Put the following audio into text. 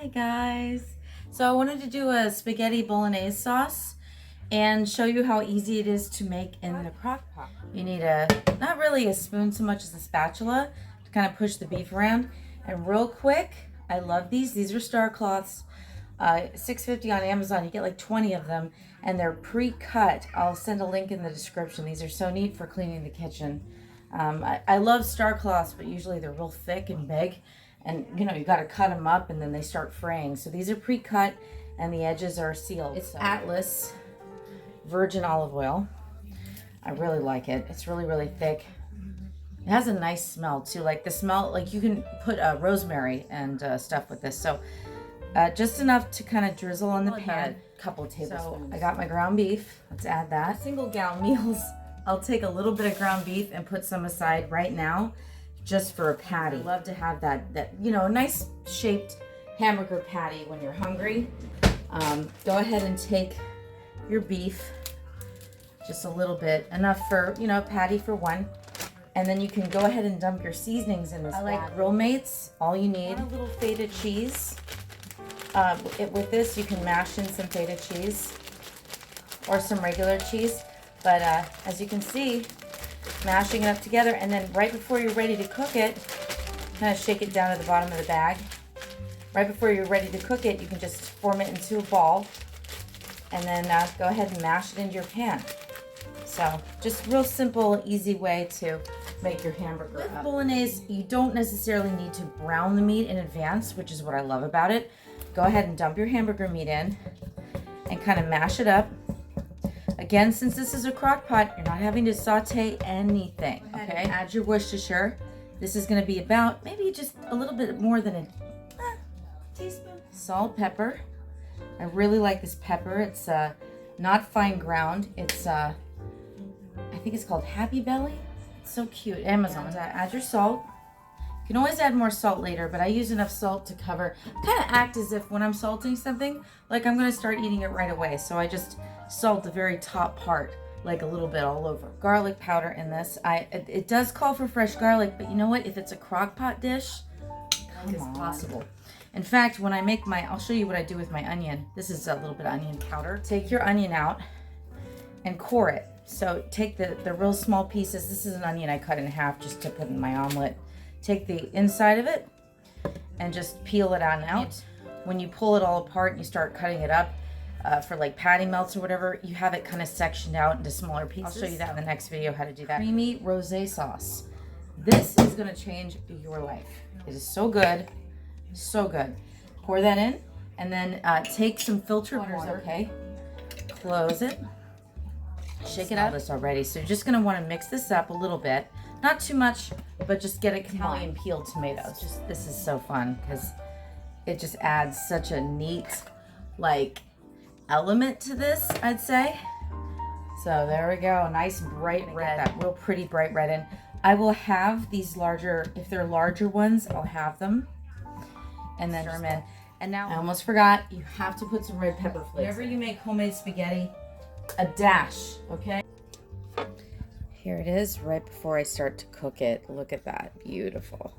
Hi guys. So I wanted to do a spaghetti bolognese sauce and show you how easy it is to make in the crock pot. You need not really a spoon so much as a spatula to kind of push the beef around. And real quick, I love these. These are star cloths. $6.50 on Amazon. You get like 20 of them and they're pre-cut. I'll send a link in the description. These are so neat for cleaning the kitchen. I love star cloths, but usually they're real thick and big. And you know, you got to cut them up and then they start fraying. So these are pre-cut and the edges are sealed. It's Atlas virgin olive oil. I really like it. It's really, really thick. It has a nice smell too. Like the smell, like you can put rosemary and stuff with this. So just enough to kind of drizzle on the pan. A couple of tablespoons. So I got my ground beef. Let's add that. Single gal meals. I'll take a little bit of ground beef and put some aside right now, just for a patty. I love to have that you know, nice shaped hamburger patty when you're hungry. Go ahead and take your beef, just a little bit, enough for, you know, patty for one. And then you can go ahead and dump your seasonings in this. I like Grill Mates, all you need. A little feta cheese. With this, you can mash in some feta cheese or some regular cheese. But as you can see, mashing it up together, and then right before you're ready to cook it, kind of shake it down to the bottom of the bag. Right before you're ready to cook it, you can just form it into a ball and then go ahead and mash it into your pan. So just real simple, easy way to make your hamburger. With bolognese, you don't necessarily need to brown the meat in advance, which is what I love about it. Go ahead and dump your hamburger meat in and kind of mash it up. Again, since this is a crock pot, you're not having to saute anything, okay? Add your Worcestershire. This is going to be about maybe just a little bit more than a teaspoon. Salt, pepper. I really like this pepper. It's not fine ground. It's, I think it's called Happy Belly. It's so cute. Amazon. Add your salt. You can always add more salt later, but I use enough salt to cover. Kind of act as if when I'm salting something, like I'm going to start eating it right away. So I just salt the very top part, like a little bit all over. Garlic powder in this. It does call for fresh garlic, but you know what? If it's a crock pot dish, it's possible. In fact, when I make I'll show you what I do with my onion. This is a little bit of onion powder. Take your onion out and core it. So take the real small pieces. This is an onion I cut in half just to put in my omelet. Take the inside of it and just peel it out. When you pull it all apart and you start cutting it up for like patty melts or whatever, you have it kind of sectioned out into smaller pieces. I'll show you that in the next video, how to do that. Creamy rosé sauce. This is going to change your life. It is so good, so good. Pour that in and then take some filtered water, okay? Close it. Shake it out. This already. So you're just going to want to mix this up a little bit. Not too much, but just get it combined. Italian peeled tomatoes. This is so fun because it just adds such a neat, like, element to this, I'd say. So there we go. Nice bright red. That real pretty bright red in. I will have these larger, if they're larger ones, I'll have them. And then stir them in. And now I almost forgot, you have to put some red pepper flakes. Whenever you make homemade spaghetti, a dash, okay? Here it is right before I start to cook it. Look at that. Beautiful.